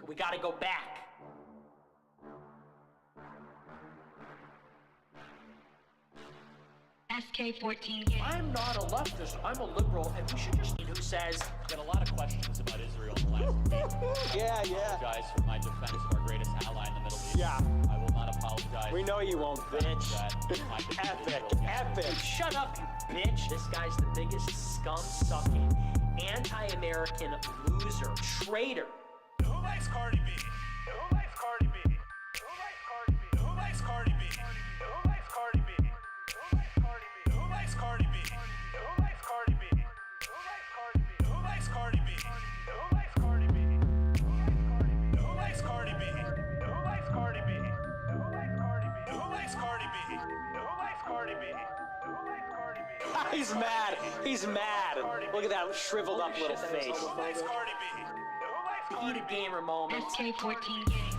We gotta go back. SK14 Gang. I'm not a leftist, I'm a liberal, and we should just who says Got a lot of questions about Israel in the last week. Yeah. Apologize for my defense of our greatest ally in the Middle East. Yeah. I will not apologize. We know you won't, bitch. That my defense of Epic, Israel against epic. shut up, you bitch. This guy's the biggest scum-sucking, anti-American loser, traitor. Who likes Cardi B? Who likes Cardi B? Who likes Cardi B? Who likes Cardi B? Who likes Cardi B? Who likes Cardi B? Who likes Cardi B? Who likes Cardi B? Who likes Cardi B? Who likes Cardi B? Who likes Cardi B? Who likes Cardi B? Who likes Cardi B? Who likes Cardi B? Who likes Cardi B? He's mad. He's mad. Look at that shriveled up little face. Who likes Cardi B? Who likes Eat Cardi a B? gamer moment. SK14 Gang.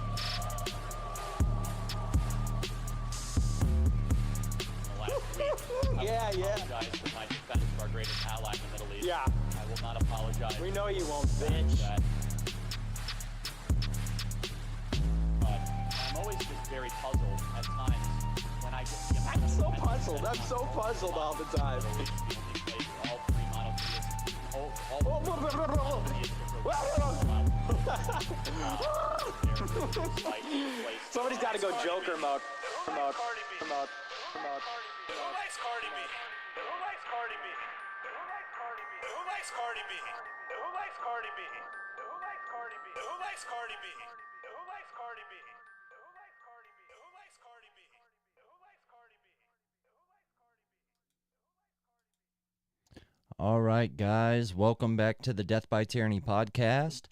in the last week. Yeah. I will apologize for my defense of our greatest ally in the Middle East. Yeah. I will not apologize. We know you won't, bitch. That. But I'm always just very puzzled at times when I get the amount I'm of so attention puzzled. that I'm so comes puzzled all the from time. the Middle East, the only place where all three monotheists, all monotheists Somebody's got to go Joker mode. Who likes Cardi B? Who likes Cardi B? Who likes Cardi B? Who likes Cardi B? Who likes Cardi B? Who likes Cardi B? Who likes Cardi B? Who likes Cardi B? Who likes Cardi B? Who likes Cardi B? Who likes Cardi B? All right, guys, welcome back to the Death by Tyranny podcast.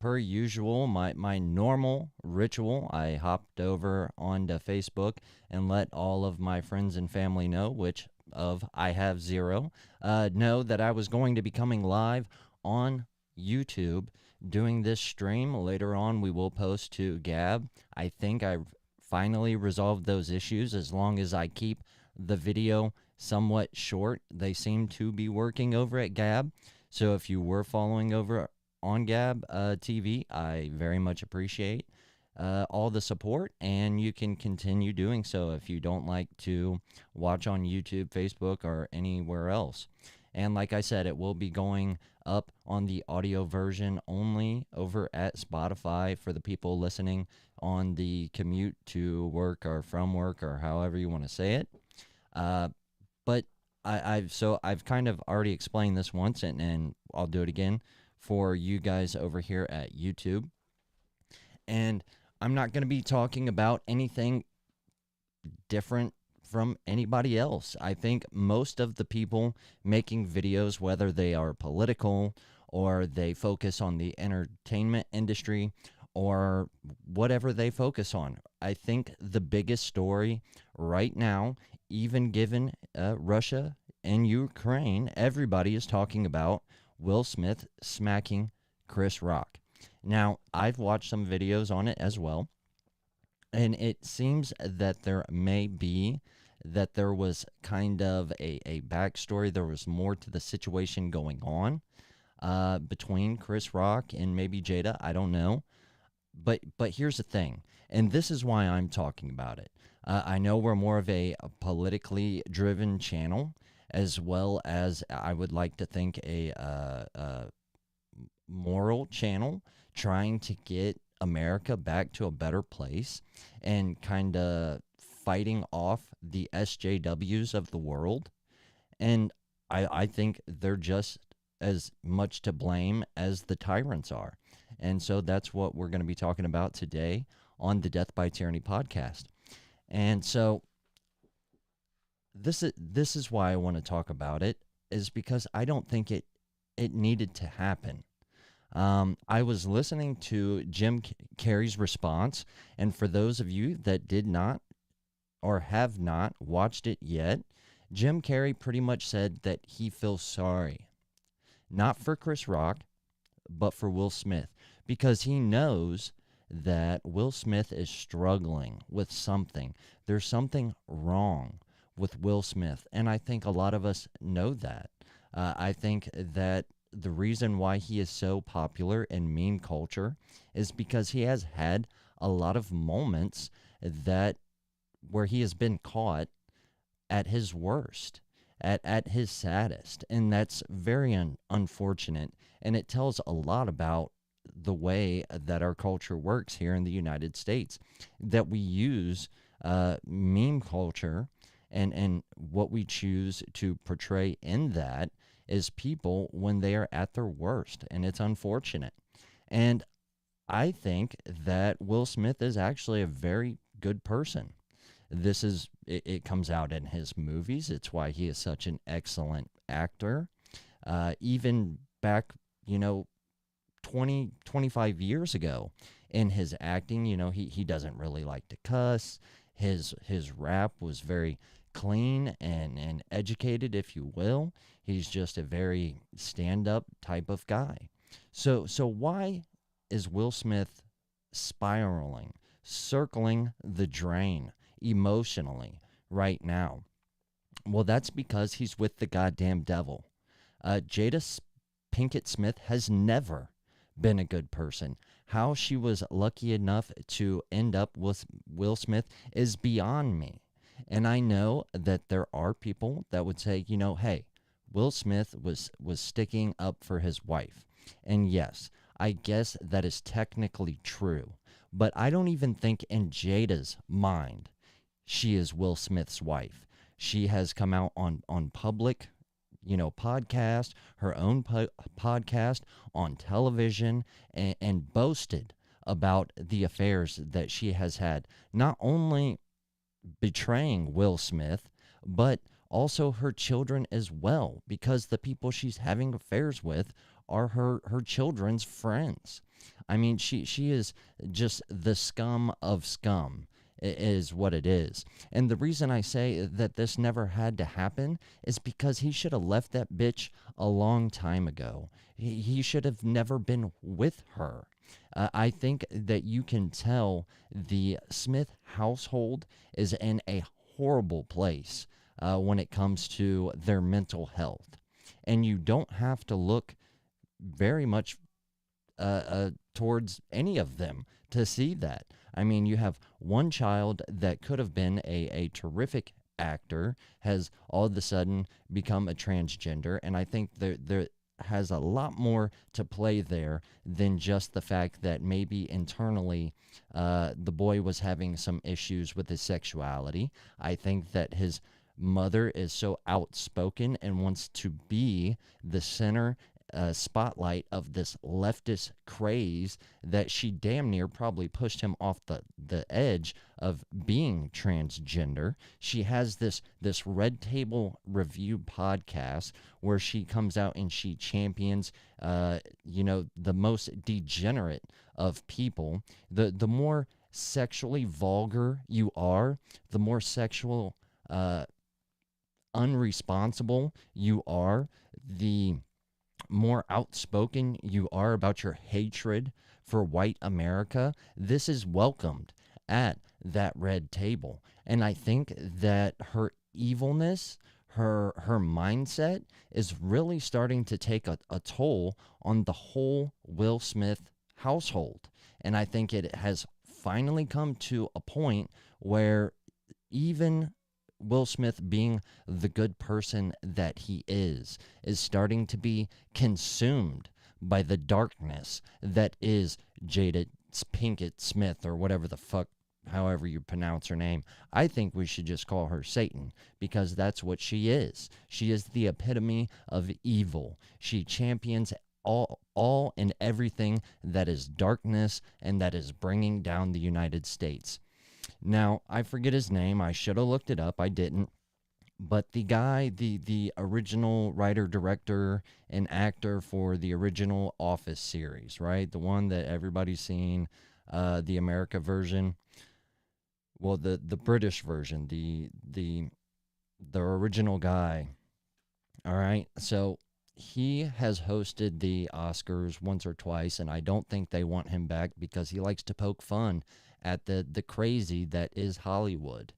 Per usual, my normal ritual, I hopped over onto Facebook and let all of my friends and family know, which of I have zero, know that I was going to be coming live on YouTube doing this stream. Later on, we will post to Gab. I think I've finally resolved those issues as long as I keep the video somewhat short. They seem to be working over at Gab. So if you were following over on Gab TV, I very much appreciate all the support, and you can continue doing so if you don't like to watch on YouTube, Facebook, or anywhere else. And like I said, it will be going up on the audio version only over at Spotify for the people listening on the commute to work or from work or however you want to say it. But I've kind of already explained this once, and I'll do it again for you guys over here at YouTube. And I'm not going to be talking about anything different from anybody else. I think most of the people making videos, whether they are political or they focus on the entertainment industry or whatever they focus on, I think the biggest story right now, even given Russia and Ukraine, everybody is talking about Will Smith smacking Chris Rock. Now, I've watched some videos on it as well, and it seems that there was kind of a backstory. There was more to the situation going on between Chris Rock and maybe Jada. I don't know. But here's the thing, and this is why I'm talking about it. I know we're more of a politically driven channel, as well as I would like to think a moral channel, trying to get America back to a better place and kind of fighting off the SJWs of the world. And I think they're just as much to blame as the tyrants are. And so that's what we're going to be talking about today on the Death by Tyranny podcast. And so this is why I want to talk about it, is because I don't think it needed to happen. I was listening to Jim Carrey's response, and for those of you that did not or have not watched it yet, Jim Carrey pretty much said that he feels sorry, not for Chris Rock, but for Will Smith, because he knows that Will Smith is struggling with something. There's something wrong with Will Smith, and I think a lot of us know that. I think that the reason why he is so popular in meme culture is because he has had a lot of moments that where he has been caught at his worst, at his saddest. And that's very unfortunate. And it tells a lot about the way that our culture works here in the United States, that we use meme culture and what we choose to portray in that is people when they are at their worst. And it's unfortunate. And I think that Will Smith is actually a very good person. It comes out in his movies. It's why he is such an excellent actor. Even back, 25 years ago in his acting, he doesn't really like to cuss. His rap was very clean and educated, if you will. He's just a very stand-up type of guy. So why is Will Smith spiraling, circling the drain emotionally right now? Well, that's because he's with the goddamn devil. Jada Pinkett Smith has never been a good person. How she was lucky enough to end up with Will Smith is beyond me. And I know that there are people that would say, hey, Will Smith was sticking up for his wife. And yes, I guess that is technically true. But I don't even think in Jada's mind she is Will Smith's wife. She has come out on public, podcast, her own podcast on television, and boasted about the affairs that she has had, not only betraying Will Smith, but also her children as well, because the people she's having affairs with are her children's friends. I mean, she is just the scum of scum, is what it is. And the reason I say that this never had to happen is because he should have left that bitch a long time ago. He should have never been with her. I think that you can tell the Smith household is in a horrible place when it comes to their mental health. And you don't have to look very much towards any of them to see that. I mean, you have one child that could have been a terrific actor, has all of a sudden become a transgender, and I think there has a lot more to play there than just the fact that maybe internally the boy was having some issues with his sexuality. I think that his mother is so outspoken and wants to be the center spotlight of this leftist craze that she damn near probably pushed him off the edge of being transgender. She has this Red Table Review podcast where she comes out and she champions the most degenerate of people. The more sexually vulgar you are, the more sexual unresponsible you are, the more outspoken you are about your hatred for white America. This is welcomed at that Red Table. And I think that her evilness, her mindset is really starting to take a toll on the whole Will Smith household. And I think it has finally come to a point where even Will Smith, being the good person that he is starting to be consumed by the darkness that is Jada Pinkett Smith, or whatever the fuck, however you pronounce her name. I think we should just call her Satan, because that's what she is. She is the epitome of evil. She champions all and everything that is darkness and that is bringing down the United States. Now, I forget his name. I should have looked it up. I didn't. But the guy, the original writer, director, and actor for the original Office series, right? The one that everybody's seen, the America version. Well, the British version, the original guy. All right? So he has hosted the Oscars once or twice, and I don't think they want him back because he likes to poke fun at the crazy that is Hollywood.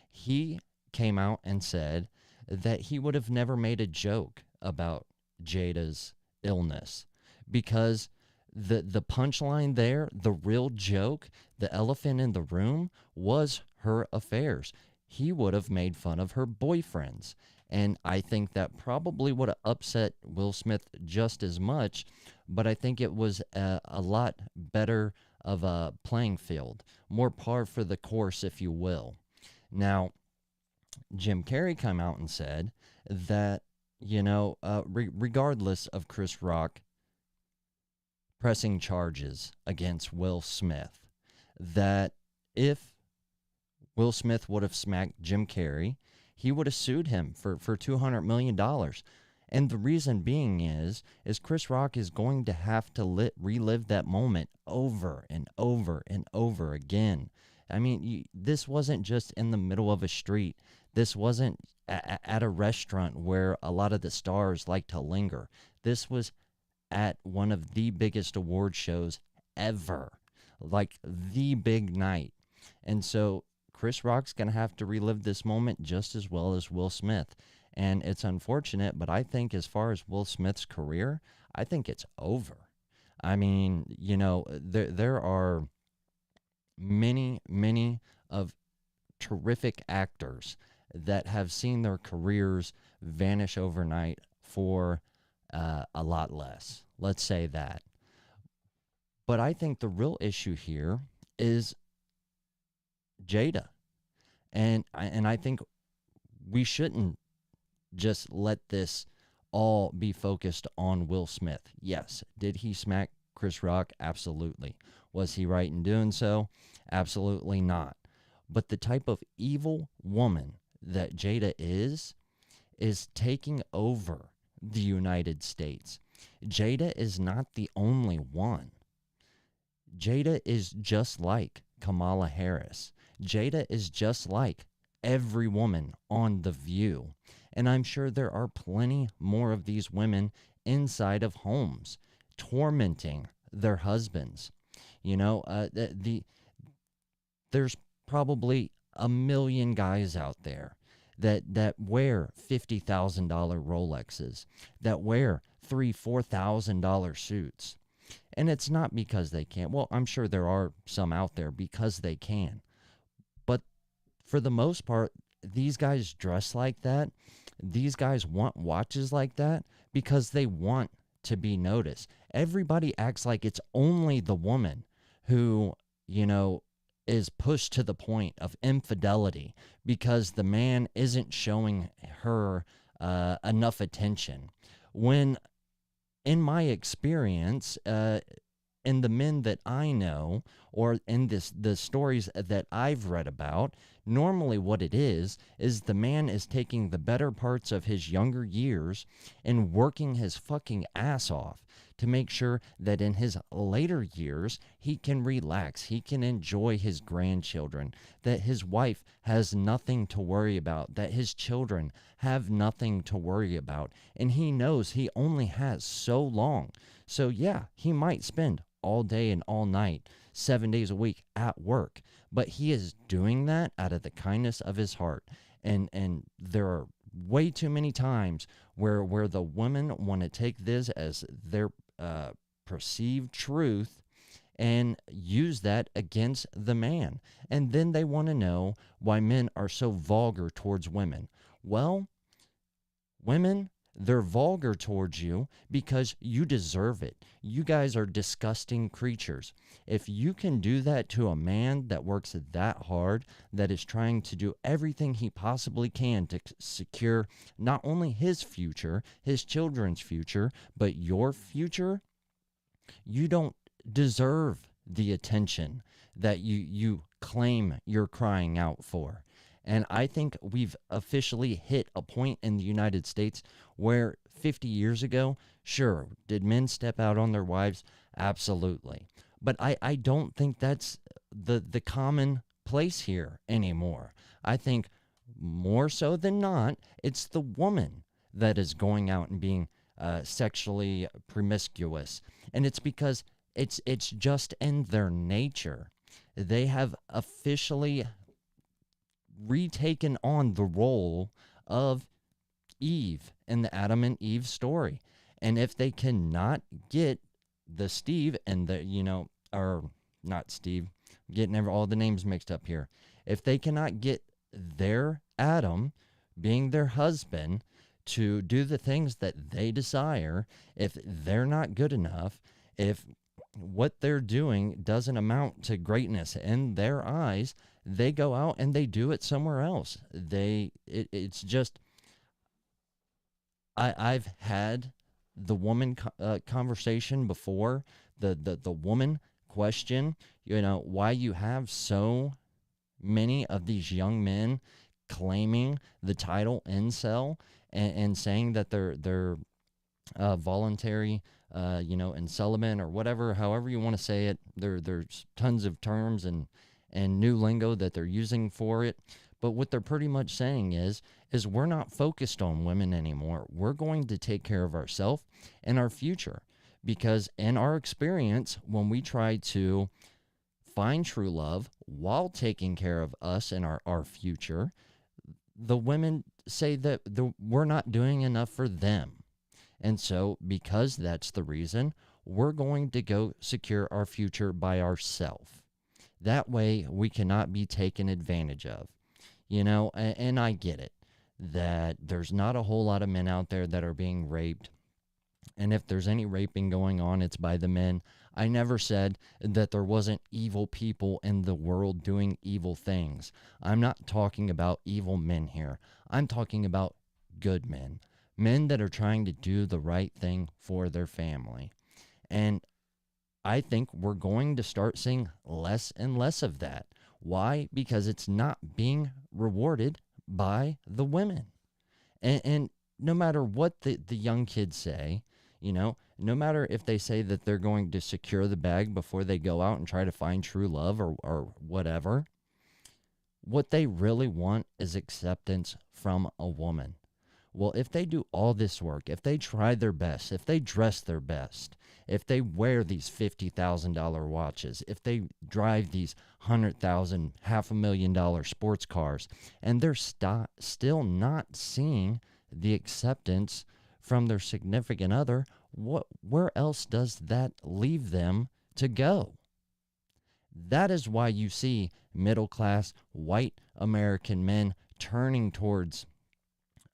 He came out and said that he would have never made a joke about Jada's illness, because the punchline there, the real joke, the elephant in the room was her affairs. He would have made fun of her boyfriends. And I think that probably would have upset Will Smith just as much, but I think it was a lot better of a playing field, more par for the course, if you will. Now, Jim Carrey came out and said that, regardless of Chris Rock pressing charges against Will Smith, that if Will Smith would have smacked Jim Carrey, he would have sued him for $200 million. And the reason being is Chris Rock is going to have to relive that moment over and over and over again. I mean, this wasn't just in the middle of a street. This wasn't at a restaurant where a lot of the stars like to linger. This was at one of the biggest award shows ever, like the big night. And so Chris Rock's going to have to relive this moment just as well as Will Smith. And it's unfortunate, but I think as far as Will Smith's career, I think it's over. I mean, there are many of terrific actors that have seen their careers vanish overnight for a lot less. Let's say that. But I think the real issue here is Jada. And I think we shouldn't just let this all be focused on Will Smith. Yes, did he smack Chris Rock? Absolutely. Was he right in doing so? Absolutely not. But the type of evil woman that Jada is taking over the United States. Jada is not the only one. Jada is just like Kamala Harris. Jada is just like every woman on The View. And I'm sure there are plenty more of these women inside of homes tormenting their husbands. There's probably a million guys out there that wear $50,000 Rolexes, that wear $3,000-$4,000 suits. And it's not because they can't. Well, I'm sure there are some out there because they can. But for the most part, these guys dress like that. These guys want watches like that because they want to be noticed. Everybody acts like it's only the woman who, is pushed to the point of infidelity because the man isn't showing her enough attention. When, in my experience, in the men that I know, or in the stories that I've read about, normally what it is the man is taking the better parts of his younger years and working his fucking ass off to make sure that in his later years he can relax, he can enjoy his grandchildren, that his wife has nothing to worry about, that his children have nothing to worry about, and he knows he only has so long. So yeah, he might spend all day and all night, 7 days a week at work, but he is doing that out of the kindness of his heart. And there are way too many times where the women want to take this as their perceived truth and use that against the man. And then they want to know why men are so vulgar towards women. Well, women, they're vulgar towards you because you deserve it. You guys are disgusting creatures. If you can do that to a man that works that hard, that is trying to do everything he possibly can to secure not only his future, his children's future, but your future, you don't deserve the attention that you claim you're crying out for. And I think we've officially hit a point in the United States where 50 years ago, sure, did men step out on their wives? Absolutely. But I don't think that's the common place here anymore. I think more so than not, it's the woman that is going out and being sexually promiscuous. And it's because it's just in their nature. They have officially retaken on the role of Eve in the Adam and Eve story. And if they cannot get the Steve and the, or not Steve, getting all the names mixed up here. If they cannot get their Adam, being their husband, to do the things that they desire, if they're not good enough, if what they're doing doesn't amount to greatness in their eyes, they go out and they do it somewhere else. It's just, I've had the woman conversation before, the woman question, why you have so many of these young men claiming the title incel and saying that they're voluntary, and celibate or whatever, however you want to say it. There's tons of terms and new lingo that they're using for it. But what they're pretty much saying is we're not focused on women anymore. We're going to take care of ourselves and our future. Because in our experience, when we try to find true love while taking care of us and our future, the women say that we're not doing enough for them. And so, because that's the reason, we're going to go secure our future by ourselves. That way, we cannot be taken advantage of. And I get it, that there's not a whole lot of men out there that are being raped. And if there's any raping going on, it's by the men. I never said that there wasn't evil people in the world doing evil things. I'm not talking about evil men here. I'm talking about good men. Men that are trying to do the right thing for their family. And I think we're going to start seeing less and less of that. Why? Because it's not being rewarded by the women. And no matter what the young kids say, no matter if they say that they're going to secure the bag before they go out and try to find true love or whatever, what they really want is acceptance from a woman. Well, if they do all this work, if they try their best, if they dress their best, if they wear these $50,000 watches, if they drive these $100,000, $500,000 sports cars, and they're still not seeing the acceptance from their significant other, where else does that leave them to go? That is why you see middle-class white American men turning towards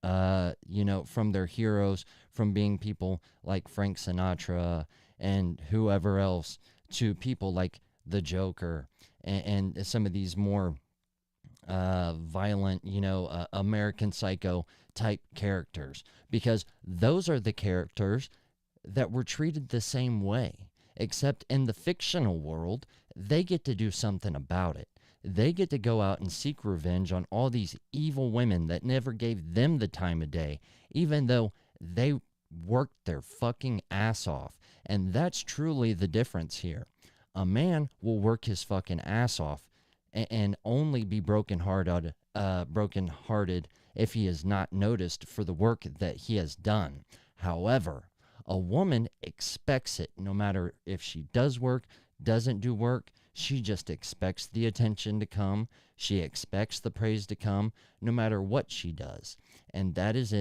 from their heroes, from being people like Frank Sinatra and whoever else, to people like the Joker and some of these more violent, American Psycho type characters, because those are the characters that were treated the same way, except in the fictional world, they get to do something about it. They get to go out and seek revenge on all these evil women that never gave them the time of day, even though they worked their fucking ass off. And that's truly the difference here. A man will work his fucking ass off and only be brokenhearted if he is not noticed for the work that he has done. However, a woman expects it, no matter if she does work, doesn't do work. She just expects the attention to come. She expects the praise to come, no matter what she does. And that is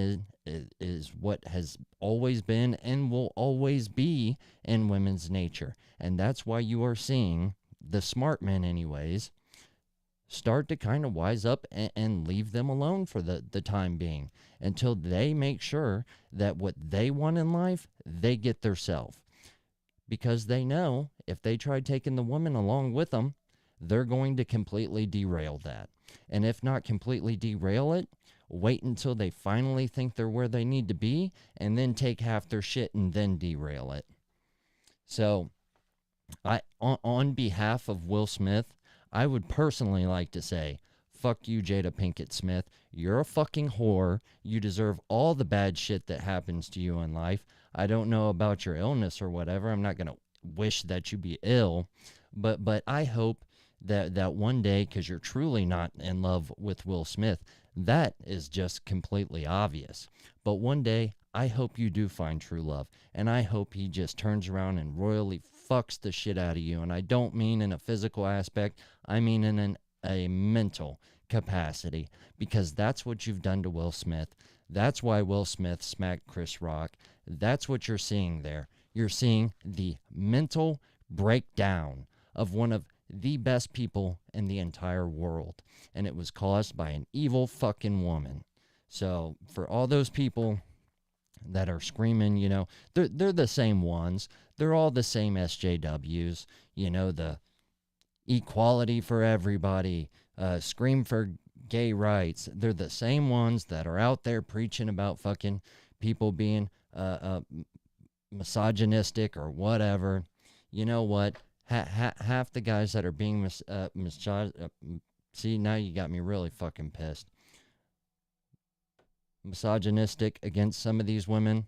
what has always been and will always be in women's nature. And that's why you are seeing the smart men anyways start to kind of wise up and leave them alone for the time being, until they make sure that what they want in life, they get theirself. Because they know if they try taking the woman along with them, they're going to completely derail that. And if not completely derail it, wait until they finally think they're where they need to be, and then take half their shit and then derail it. So, on behalf of Will Smith, I would personally like to say, fuck you, Jada Pinkett Smith. You're a fucking whore. You deserve all the bad shit that happens to you in life. I don't know about your illness or whatever. I'm not going to wish that you be ill. But I hope that one day, because you're truly not in love with Will Smith, that is just completely obvious. But one day, I hope you do find true love. And I hope he just turns around and royally fucks the shit out of you. And I don't mean in a physical aspect. I mean in a mental capacity. Because that's what you've done to Will Smith. That's why Will Smith smacked Chris Rock. That's what you're seeing there. You're seeing the mental breakdown of one of the best people in the entire world. And it was caused by an evil fucking woman. So for all those people that are screaming, you know, they're the same ones. They're all the same SJWs, you know, the equality for everybody, scream for gay rights. They're the same ones that are out there preaching about fucking people being misogynistic or whatever. You know what? Half the guys that are being see, now you got me really fucking pissed. Misogynistic against some of these women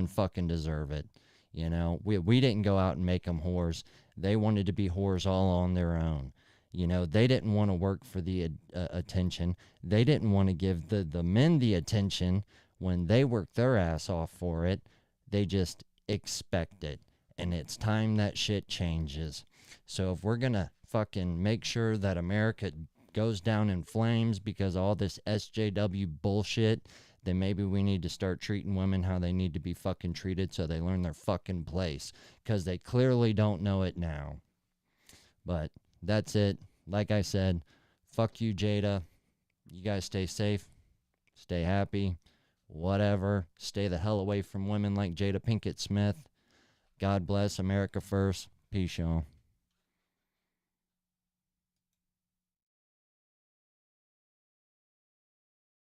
fucking deserve it. You know, we didn't go out and make them whores. They wanted to be whores all on their own. You know, they didn't want to work for the attention. They didn't want to give the men the attention when they worked their ass off for it. They just expect it. And it's time that shit changes. So if we're going to fucking make sure that America goes down in flames because of all this SJW bullshit, then maybe we need to start treating women how they need to be fucking treated so they learn their fucking place. Because they clearly don't know it now. But that's it. Like I said, fuck you, Jada. You guys stay safe. Stay happy. Whatever. Stay the hell away from women like Jada Pinkett Smith. God bless America first. Peace, y'all.